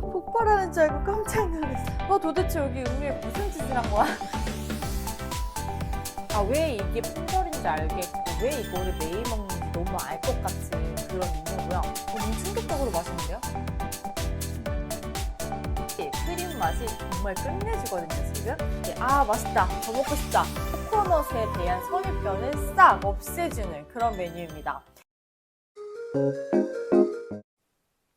폭발하는 줄 알고 깜짝 놀랐어. 도대체 여기 음료에 무슨 짓을 한 거야? 왜 이게 품절인지 알겠고 왜 이거를 매일 먹는지 너무 알 것 같은 그런 음료고요. 너무 충격적으로 맛있는데요? 크림 맛이 정말 끝내주거든요, 지금. 맛있다. 더 먹고 싶다. 코코넛에 대한 선입견을 싹 없애주는 그런 메뉴입니다.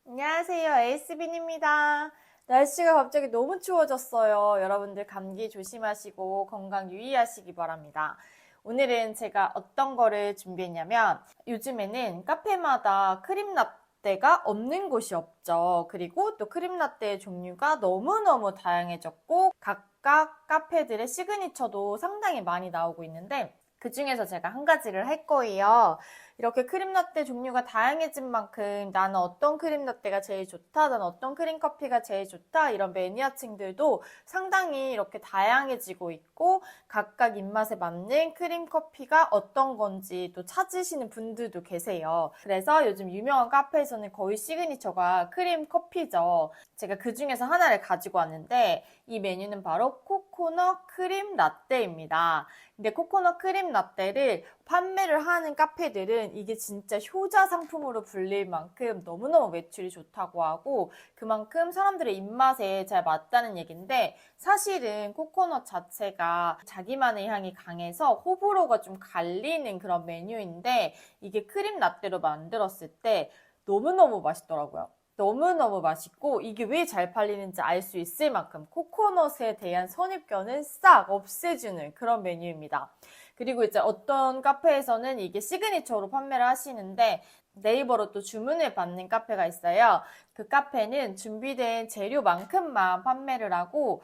안녕하세요, 에이스빈입니다. 날씨가 갑자기 너무 추워졌어요. 여러분들 감기 조심하시고 건강 유의하시기 바랍니다. 오늘은 제가 어떤 거를 준비했냐면 요즘에는 카페마다 크림라떼가 없는 곳이 없죠. 그리고 또 크림라떼의 종류가 너무너무 다양해졌고 각각 카페들의 시그니처도 상당히 많이 나오고 있는데 그 중에서 제가 한 가지를 할 거예요. 이렇게 크림라떼 종류가 다양해진 만큼 나는 어떤 크림라떼가 제일 좋다, 나는 어떤 크림커피가 제일 좋다 이런 매니아층들도 상당히 이렇게 다양해지고 있고 각각 입맛에 맞는 크림커피가 어떤 건지 또 찾으시는 분들도 계세요. 그래서 요즘 유명한 카페에서는 거의 시그니처가 크림커피죠. 제가 그 중에서 하나를 가지고 왔는데 이 메뉴는 바로 코코넛 크림 라떼입니다. 근데 코코넛 크림 라떼를 판매를 하는 카페들은 이게 진짜 효자 상품으로 불릴 만큼 너무너무 매출이 좋다고 하고 그만큼 사람들의 입맛에 잘 맞다는 얘기인데 사실은 코코넛 자체가 자기만의 향이 강해서 호불호가 좀 갈리는 그런 메뉴인데 이게 크림 라떼로 만들었을 때 너무너무 맛있더라고요. 너무너무 맛있고 이게 왜 잘 팔리는지 알 수 있을 만큼 코코넛에 대한 선입견을 싹 없애주는 그런 메뉴입니다. 그리고 이제 어떤 카페에서는 이게 시그니처로 판매를 하시는데 네이버로 또 주문을 받는 카페가 있어요. 그 카페는 준비된 재료만큼만 판매를 하고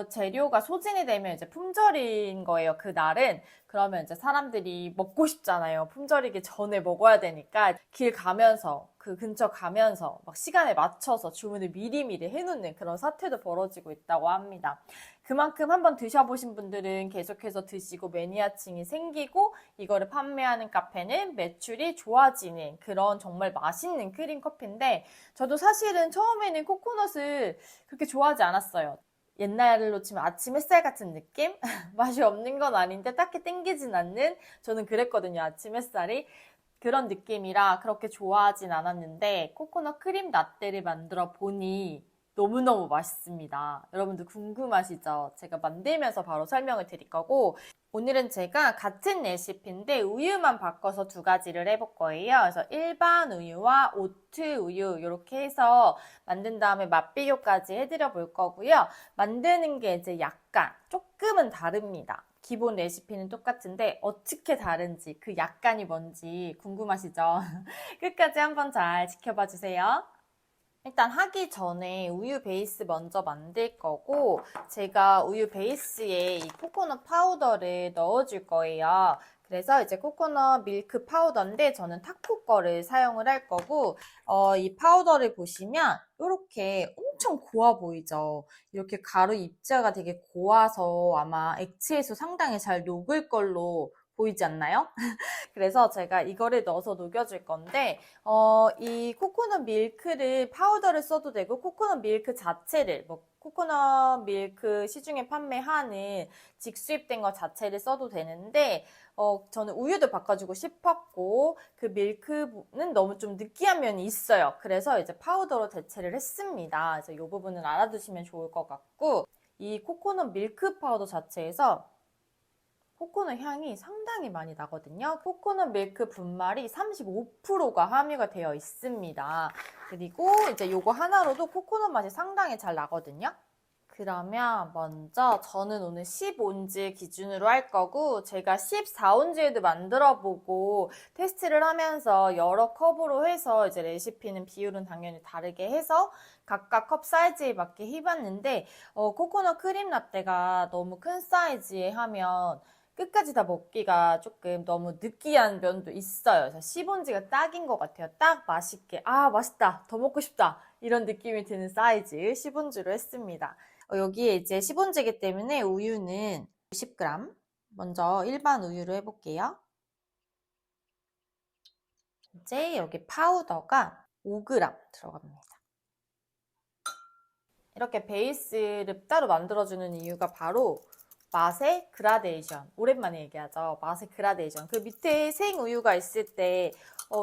재료가 소진이 되면 이제 품절인 거예요. 그날은. 그러면 이제 사람들이 먹고 싶잖아요. 품절이기 전에 먹어야 되니까 길 가면서 그 근처 가면서 막 시간에 맞춰서 주문을 미리미리 해놓는 그런 사태도 벌어지고 있다고 합니다. 그만큼 한번 드셔보신 분들은 계속해서 드시고 매니아층이 생기고 이거를 판매하는 카페는 매출이 좋아지는 그런 정말 맛있는 크림 커피인데 저도 사실은 처음에는 코코넛을 그렇게 좋아하지 않았어요. 옛날로 치면 아침 햇살 같은 느낌? 맛이 없는 건 아닌데 딱히 땡기진 않는 저는 그랬거든요. 아침 햇살이. 그런 느낌이라 그렇게 좋아하진 않았는데 코코넛 크림 라떼를 만들어 보니 너무너무 맛있습니다. 여러분들 궁금하시죠? 제가 만들면서 바로 설명을 드릴 거고 오늘은 제가 같은 레시피인데 우유만 바꿔서 두 가지를 해볼 거예요. 그래서 일반 우유와 오트 우유 이렇게 해서 만든 다음에 맛 비교까지 해드려 볼 거고요. 만드는 게 이제 약간 조금은 다릅니다. 기본 레시피는 똑같은데 어떻게 다른지 그 약간이 뭔지 궁금하시죠? 끝까지 한번 잘 지켜봐 주세요. 일단 하기 전에 우유 베이스 먼저 만들 거고 제가 우유 베이스에 이 코코넛 파우더를 넣어줄 거예요. 그래서 이제 코코넛 밀크 파우더인데 저는 타코 거를 사용을 할 거고 이 파우더를 보시면 이렇게 엄청 고와 보이죠? 이렇게 가루 입자가 되게 고와서 아마 액체에서 상당히 잘 녹을 걸로 보이지 않나요? 그래서 제가 이거를 넣어서 녹여줄 건데 이 코코넛 밀크를 파우더를 써도 되고 코코넛 밀크 자체를 코코넛 밀크 시중에 판매하는 직수입된 것 자체를 써도 되는데 저는 우유도 바꿔주고 싶었고 그 밀크는 너무 좀 느끼한 면이 있어요. 그래서 이제 파우더로 대체를 했습니다. 그래서 이 부분은 알아두시면 좋을 것 같고 이 코코넛 밀크 파우더 자체에서 코코넛 향이 상당히 많이 나거든요. 코코넛 밀크 분말이 35%가 함유가 되어 있습니다. 그리고 이제 요거 하나로도 코코넛 맛이 상당히 잘 나거든요. 그러면 먼저 저는 오늘 10온즈 기준으로 할 거고 제가 14온즈에도 만들어 보고 테스트를 하면서 여러 컵으로 해서 이제 레시피는 비율은 당연히 다르게 해서 각각 컵 사이즈에 맞게 해봤는데 코코넛 크림 라떼가 너무 큰 사이즈에 하면 끝까지 다 먹기가 조금 너무 느끼한 면도 있어요. 그래서 10온즈가 딱인 것 같아요. 딱 맛있게 맛있다 더 먹고 싶다 이런 느낌이 드는 사이즈 10온즈로 했습니다. 여기에 이제 10온즈이기 때문에 우유는 90g 먼저 일반 우유로 해볼게요. 이제 여기 파우더가 5g 들어갑니다. 이렇게 베이스를 따로 만들어주는 이유가 바로 맛의 그라데이션. 오랜만에 얘기하죠. 맛의 그라데이션. 그 밑에 생우유가 있을 때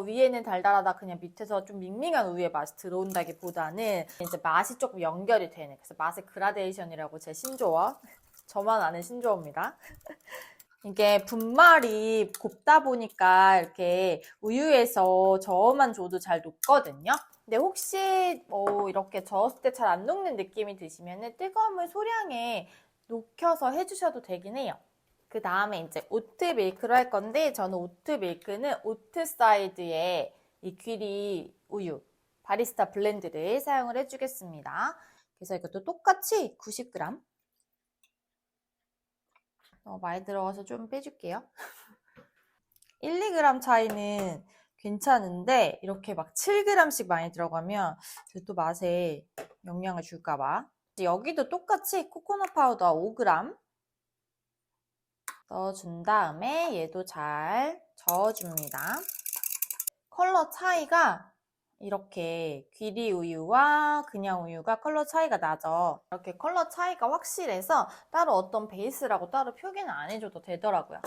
위에는 달달하다 그냥 밑에서 좀 밍밍한 우유의 맛이 들어온다기보다는 이제 맛이 조금 연결이 되는, 그래서 맛의 그라데이션이라고 제 신조어, 저만 아는 신조어입니다. 이게 분말이 곱다 보니까 이렇게 우유에서 저어만 줘도 잘 녹거든요. 근데 혹시 이렇게 저었을 때 잘 안 녹는 느낌이 드시면 뜨거운 물 소량에 녹여서 해주셔도 되긴 해요. 그 다음에 이제 오트 밀크로 할 건데, 저는 오트 밀크는 오트 사이드에 이 귀리 우유 바리스타 블렌드를 사용을 해주겠습니다. 그래서 이것도 똑같이 90g. 많이 들어가서 좀 빼줄게요. 1, 2g 차이는 괜찮은데 이렇게 막 7g씩 많이 들어가면 또 맛에 영향을 줄까봐. 여기도 똑같이 코코넛 파우더 5g 넣어준 다음에 얘도 잘 저어줍니다. 컬러 차이가 이렇게 귀리 우유와 그냥 우유가 컬러 차이가 나죠. 이렇게 컬러 차이가 확실해서 따로 어떤 베이스라고 따로 표기는 안 해줘도 되더라고요.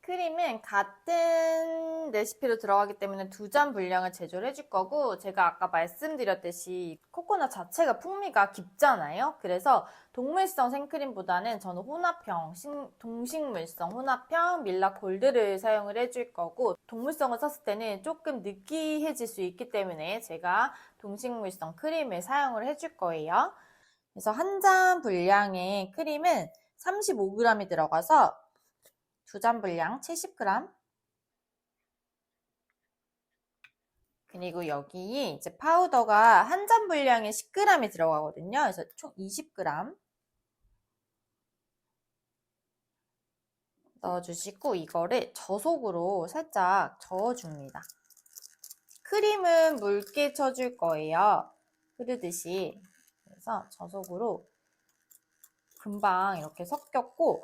크림은 같은 레시피로 들어가기 때문에 2잔 분량을 제조를 해줄 거고, 제가 아까 말씀드렸듯이 코코넛 자체가 풍미가 깊잖아요. 그래서 동물성 생크림보다는 저는 혼합형, 동식물성 혼합형 밀라 골드를 사용을 해줄 거고, 동물성을 썼을 때는 조금 느끼해질 수 있기 때문에 제가 동식물성 크림을 사용을 해줄 거예요. 그래서 한 잔 분량의 크림은 35g이 들어가서 2잔 분량 70g. 그리고 여기 이제 파우더가 한 잔 분량에 10g이 들어가거든요. 그래서 총 20g 넣어주시고 이거를 저속으로 살짝 저어줍니다. 크림은 묽게 쳐줄 거예요. 흐르듯이. 그래서 저속으로 금방 이렇게 섞였고,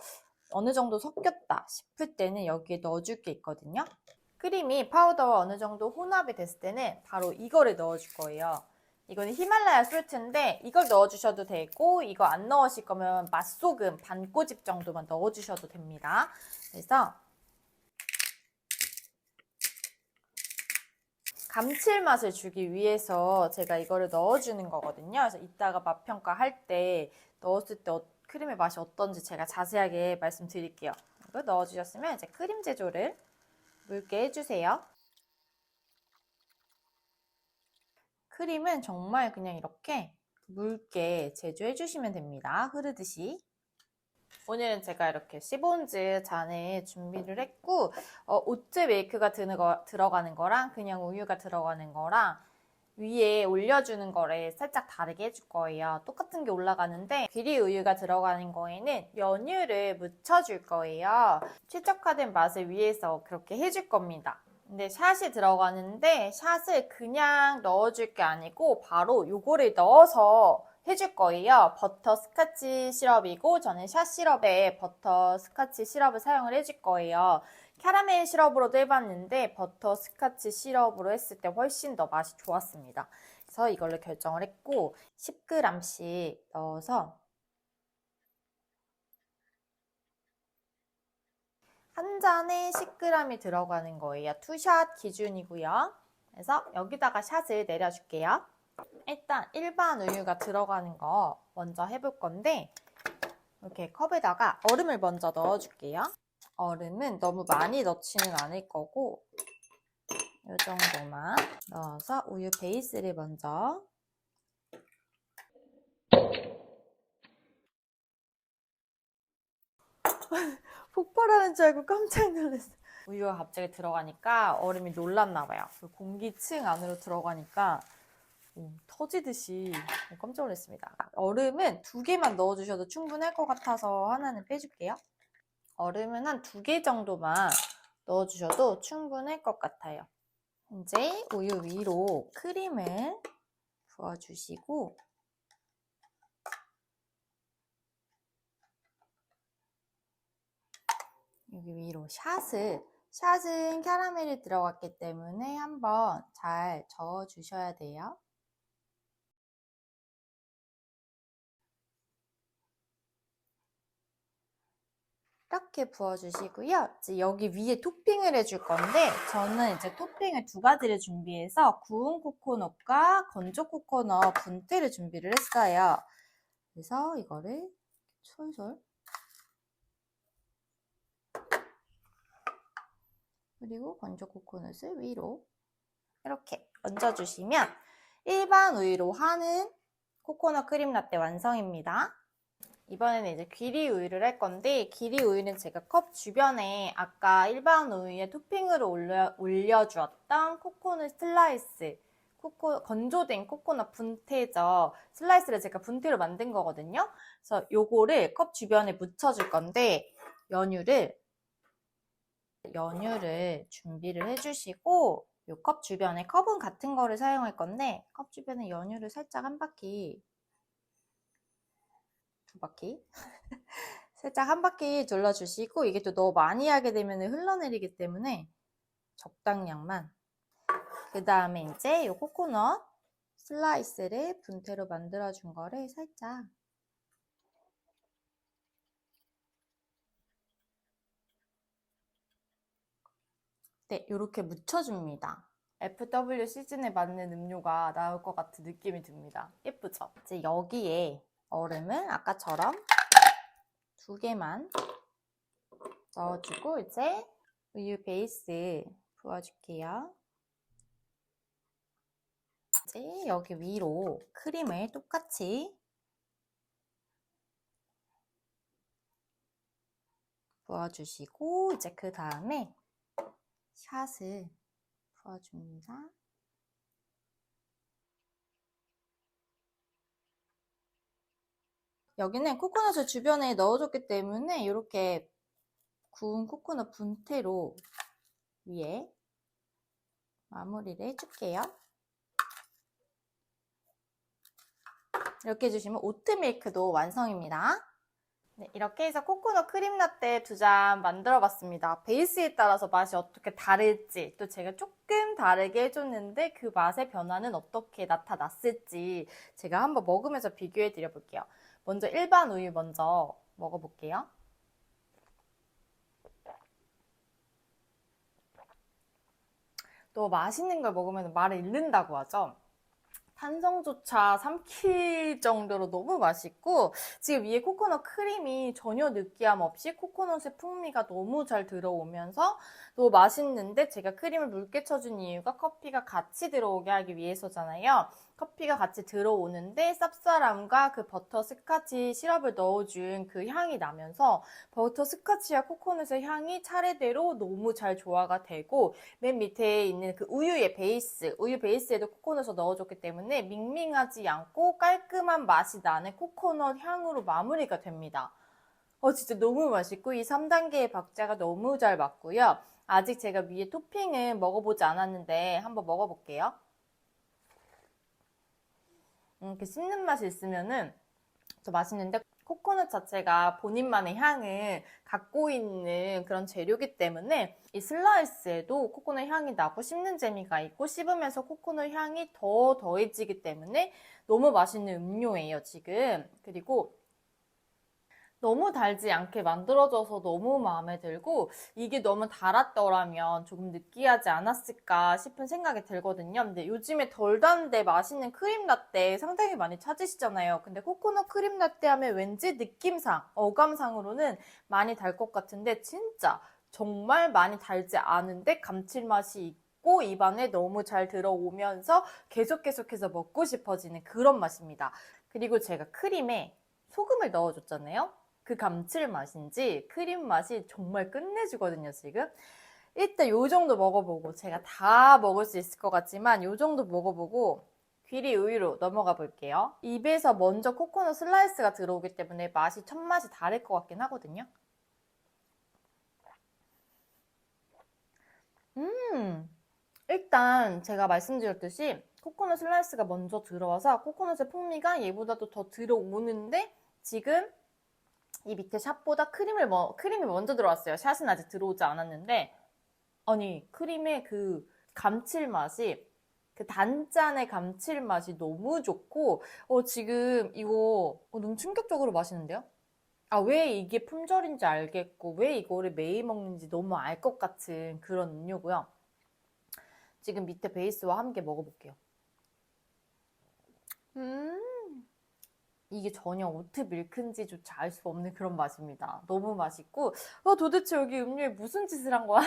어느 정도 섞였다 싶을 때는 여기에 넣어줄 게 있거든요. 크림이 파우더와 어느 정도 혼합이 됐을 때는 바로 이거를 넣어줄 거예요. 이거는 히말라야 솔트인데 이걸 넣어주셔도 되고, 이거 안 넣으실 거면 맛소금 반 꼬집 정도만 넣어주셔도 됩니다. 그래서 감칠맛을 주기 위해서 제가 이거를 넣어주는 거거든요. 그래서 이따가 맛평가 할 때 넣었을 때 크림의 맛이 어떤지 제가 자세하게 말씀드릴게요. 이거 넣어주셨으면 이제 크림 제조를 묽게 해주세요. 크림은 정말 그냥 이렇게 묽게 제조해 주시면 됩니다. 흐르듯이. 오늘은 제가 이렇게 시본즈 잔에 준비를 했고, 오트 밀크가 들어가는 거랑 그냥 우유가 들어가는 거랑 위에 올려주는 거를 살짝 다르게 해줄 거예요. 똑같은 게 올라가는데 귀리 우유가 들어가는 거에는 연유를 묻혀줄 거예요. 최적화된 맛을 위해서 그렇게 해줄 겁니다. 근데 샷이 들어가는데 샷을 그냥 넣어줄 게 아니고 바로 요거를 넣어서 해줄 거예요. 버터 스카치 시럽이고, 저는 샷 시럽에 버터 스카치 시럽을 사용을 해줄 거예요. 캐러멜 시럽으로도 해봤는데 버터 스카치 시럽으로 했을 때 훨씬 더 맛이 좋았습니다. 그래서 이걸로 결정을 했고, 10g씩 넣어서 한 잔에 10g이 들어가는 거예요. 2샷 기준이고요. 그래서 여기다가 샷을 내려줄게요. 일단 일반 우유가 들어가는 거 먼저 해볼 건데, 이렇게 컵에다가 얼음을 먼저 넣어줄게요. 얼음은 너무 많이 넣지는 않을 거고, 이 정도만 넣어서 우유 베이스를 먼저 폭발하는 줄 알고 깜짝 놀랐어요. 우유가 갑자기 들어가니까 얼음이 놀랐나 봐요. 공기층 안으로 들어가니까 터지듯이 깜짝 놀랐습니다. 얼음은 2개만 넣어주셔도 충분할 것 같아서 하나는 빼줄게요. 얼음은 한 2개 정도만 넣어주셔도 충분할 것 같아요. 이제 우유 위로 크림을 부어주시고, 여기 위로 샷은 캐러멜이 들어갔기 때문에 한번 잘 저어주셔야 돼요. 이렇게 부어주시고요. 이제 여기 위에 토핑을 해줄 건데 저는 이제 토핑을 두 가지를 준비해서 구운 코코넛과 건조 코코넛 분태를 준비를 했어요. 그래서 이거를 솔솔 그리고 건조 코코넛을 위로 이렇게 얹어주시면 일반 우유로 하는 코코넛 크림 라떼 완성입니다. 이번에는 이제 기리 우유를 할 건데 기리 우유는 제가 컵 주변에 아까 일반 우유에 토핑으로 올려주었던 코코넛 슬라이스 건조된 코코넛 분태죠. 슬라이스를 제가 분태로 만든 거거든요. 그래서 요거를 컵 주변에 묻혀줄 건데 연유를 준비를 해주시고 요 컵 주변에 컵은 같은 거를 사용할 건데 컵 주변에 연유를 살짝 한 바퀴 두 바퀴 살짝 한 바퀴 둘러주시고 이게 또 너무 많이 하게 되면 흘러내리기 때문에 적당량만 그 다음에 이제 이 코코넛 슬라이스를 분태로 만들어준 거를 살짝 네, 이렇게 묻혀줍니다. FW 시즌에 맞는 음료가 나올 것 같은 느낌이 듭니다. 예쁘죠? 이제 여기에 얼음을 아까처럼 2개만 넣어주고 이제 우유 베이스 부어줄게요. 이제 여기 위로 크림을 똑같이 부어주시고 이제 그 다음에 샷을 부어줍니다. 여기는 코코넛을 주변에 넣어줬기 때문에 이렇게 구운 코코넛 분태로 위에 마무리를 해줄게요. 이렇게 해주시면 오트밀크도 완성입니다. 네, 이렇게 해서 코코넛 크림 라떼 2잔 만들어 봤습니다. 베이스에 따라서 맛이 어떻게 다를지 또 제가 조금 다르게 해줬는데 그 맛의 변화는 어떻게 나타났을지 제가 한번 먹으면서 비교해 드려 볼게요. 먼저 일반 우유 먼저 먹어볼게요. 또 맛있는 걸 먹으면 말을 잃는다고 하죠. 탄성조차 삼킬 정도로 너무 맛있고 지금 위에 코코넛 크림이 전혀 느끼함 없이 코코넛의 풍미가 너무 잘 들어오면서 너무 맛있는데 제가 크림을 묽게 쳐준 이유가 커피가 같이 들어오게 하기 위해서잖아요. 커피가 같이 들어오는데 쌉쌀함과 그 버터 스카치 시럽을 넣어준 그 향이 나면서 버터 스카치와 코코넛의 향이 차례대로 너무 잘 조화가 되고 맨 밑에 있는 그 우유 베이스에도 코코넛을 넣어줬기 때문에 밍밍하지 않고 깔끔한 맛이 나는 코코넛 향으로 마무리가 됩니다. 진짜 너무 맛있고 이 3단계의 박자가 너무 잘 맞고요. 아직 제가 위에 토핑을 먹어보지 않았는데 한번 먹어볼게요. 이렇게 씹는 맛이 있으면은 더 맛있는데 코코넛 자체가 본인만의 향을 갖고 있는 그런 재료이기 때문에 이 슬라이스에도 코코넛 향이 나고 씹는 재미가 있고 씹으면서 코코넛 향이 더 더해지기 때문에 너무 맛있는 음료예요, 지금. 그리고 너무 달지 않게 만들어져서 너무 마음에 들고 이게 너무 달았더라면 조금 느끼하지 않았을까 싶은 생각이 들거든요. 근데 요즘에 덜 단데 맛있는 크림 라떼 상당히 많이 찾으시잖아요. 근데 코코넛 크림 라떼 하면 왠지 느낌상, 어감상으로는 많이 달 것 같은데 진짜 정말 많이 달지 않은데 감칠맛이 있고 입안에 너무 잘 들어오면서 계속해서 먹고 싶어지는 그런 맛입니다. 그리고 제가 크림에 소금을 넣어줬잖아요. 그 감칠맛인지 크림 맛이 정말 끝내주거든요, 지금. 일단 요 정도 먹어보고 제가 다 먹을 수 있을 것 같지만 요 정도 먹어보고 귀리 우유로 넘어가 볼게요. 입에서 먼저 코코넛 슬라이스가 들어오기 때문에 맛이 첫 맛이 다를 것 같긴 하거든요. 일단 제가 말씀드렸듯이 코코넛 슬라이스가 먼저 들어와서 코코넛의 풍미가 얘보다도 더 들어오는데 지금 이 밑에 샷보다 크림이 먼저 들어왔어요. 샷은 아직 들어오지 않았는데 아니 크림의 그 감칠맛이 그 단짠의 감칠맛이 너무 좋고 지금 이거 너무 충격적으로 맛있는데요? 왜 이게 품절인지 알겠고, 왜 이거를 매일 먹는지 너무 알 것 같은 그런 음료고요. 지금 밑에 베이스와 함께 먹어볼게요. 이게 전혀 오트 밀크인지조차 알 수 없는 그런 맛입니다. 너무 맛있고, 도대체 여기 음료에 무슨 짓을 한 거야?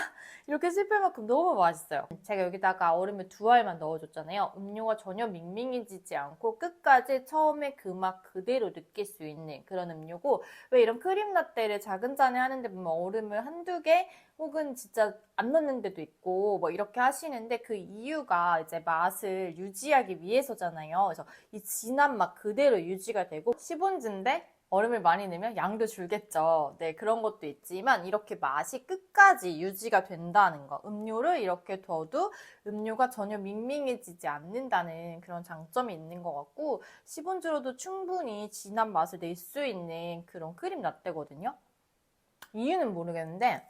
이렇게 싶을 만큼 너무 맛있어요. 제가 여기다가 얼음을 2알만 넣어줬잖아요. 음료가 전혀 밍밍해지지 않고 끝까지 처음에 그 맛 그대로 느낄 수 있는 그런 음료고, 왜 이런 크림 라떼를 작은 잔에 하는데 보면 얼음을 한두 개 혹은 진짜 안 넣는 데도 있고 뭐 이렇게 하시는데 그 이유가 이제 맛을 유지하기 위해서잖아요. 그래서 이 진한 맛 그대로 유지가 되고 시본즈인데 얼음을 많이 넣으면 양도 줄겠죠. 네, 그런 것도 있지만 이렇게 맛이 끝까지 유지가 된다는 거. 음료를 이렇게 둬도 음료가 전혀 밍밍해지지 않는다는 그런 장점이 있는 것 같고 시본즈로도 충분히 진한 맛을 낼 수 있는 그런 크림 라떼거든요. 이유는 모르겠는데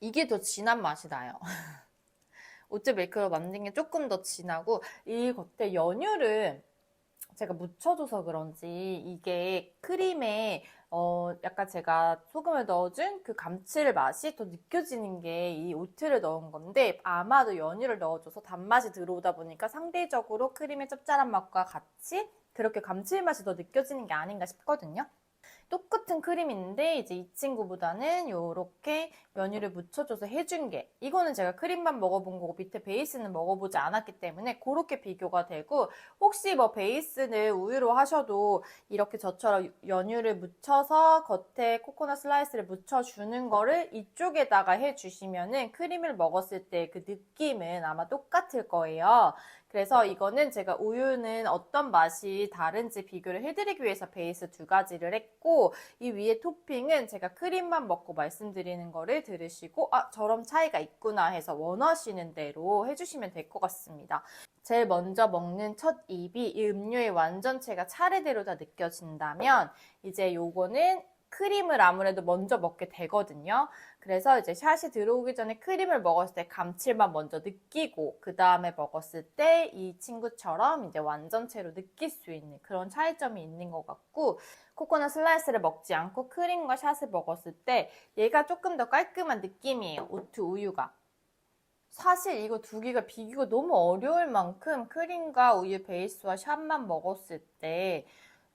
이게 더 진한 맛이 나요. 오트 밀크로 만든 게 조금 더 진하고 이 겉에 연유를 제가 묻혀줘서 그런지 이게 크림에 약간 제가 소금을 넣어준 그 감칠맛이 더 느껴지는 게 이 오트를 넣은 건데 아마도 연유를 넣어줘서 단맛이 들어오다 보니까 상대적으로 크림의 짭짤한 맛과 같이 그렇게 감칠맛이 더 느껴지는 게 아닌가 싶거든요. 똑같은 크림인데 이제 이 친구보다는 요렇게 연유를 묻혀줘서 해준 게 이거는 제가 크림만 먹어본 거고 밑에 베이스는 먹어보지 않았기 때문에 그렇게 비교가 되고 혹시 뭐 베이스는 우유로 하셔도 이렇게 저처럼 연유를 묻혀서 겉에 코코넛 슬라이스를 묻혀주는 거를 이쪽에다가 해주시면은 크림을 먹었을 때 그 느낌은 아마 똑같을 거예요. 그래서 이거는 제가 우유는 어떤 맛이 다른지 비교를 해드리기 위해서 베이스 2가지를 했고 이 위에 토핑은 제가 크림만 먹고 말씀드리는 거를 들으시고 저런 차이가 있구나 해서 원하시는 대로 해주시면 될 것 같습니다. 제일 먼저 먹는 첫 입이 이 음료의 완전체가 차례대로 다 느껴진다면 이제 요거는 크림을 아무래도 먼저 먹게 되거든요. 그래서 이제 샷이 들어오기 전에 크림을 먹었을 때 감칠맛 먼저 느끼고 그 다음에 먹었을 때 이 친구처럼 이제 완전체로 느낄 수 있는 그런 차이점이 있는 것 같고 코코넛 슬라이스를 먹지 않고 크림과 샷을 먹었을 때 얘가 조금 더 깔끔한 느낌이에요. 오트 우유가. 사실 이거 두 개가 비교가 너무 어려울 만큼 크림과 우유 베이스와 샷만 먹었을 때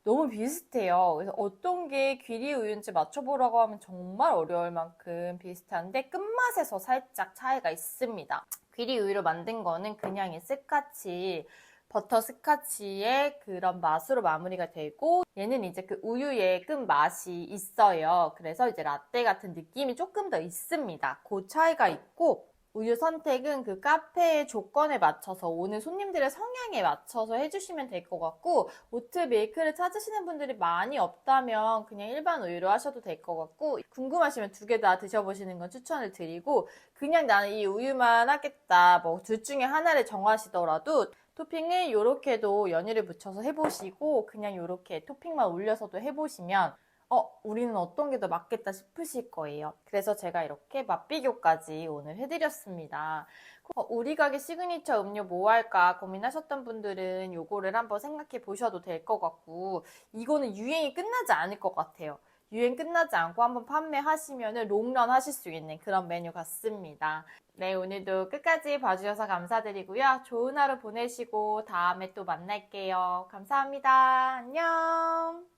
너무 비슷해요. 그래서 어떤 게 귀리 우유인지 맞춰보라고 하면 정말 어려울 만큼 비슷한데 끝맛에서 살짝 차이가 있습니다. 귀리 우유로 만든 거는 그냥 이 스카치, 버터 스카치의 그런 맛으로 마무리가 되고 얘는 이제 그 우유의 끝맛이 있어요. 그래서 이제 라떼 같은 느낌이 조금 더 있습니다. 그 차이가 있고 우유 선택은 그 카페의 조건에 맞춰서 오는 손님들의 성향에 맞춰서 해주시면 될 것 같고 오트 밀크를 찾으시는 분들이 많이 없다면 그냥 일반 우유로 하셔도 될 것 같고 궁금하시면 두 개 다 드셔보시는 건 추천을 드리고 그냥 나는 이 우유만 하겠다 뭐 둘 중에 하나를 정하시더라도 토핑을 요렇게도 연유를 묻혀서 해보시고 그냥 요렇게 토핑만 올려서도 해보시면 우리는 어떤 게 더 맞겠다 싶으실 거예요. 그래서 제가 이렇게 맛비교까지 오늘 해드렸습니다. 우리 가게 시그니처 음료 뭐 할까 고민하셨던 분들은 요거를 한번 생각해 보셔도 될 것 같고 이거는 유행이 끝나지 않을 것 같아요. 유행 끝나지 않고 한번 판매하시면 롱런 하실 수 있는 그런 메뉴 같습니다. 네, 오늘도 끝까지 봐주셔서 감사드리고요. 좋은 하루 보내시고 다음에 또 만날게요. 감사합니다. 안녕!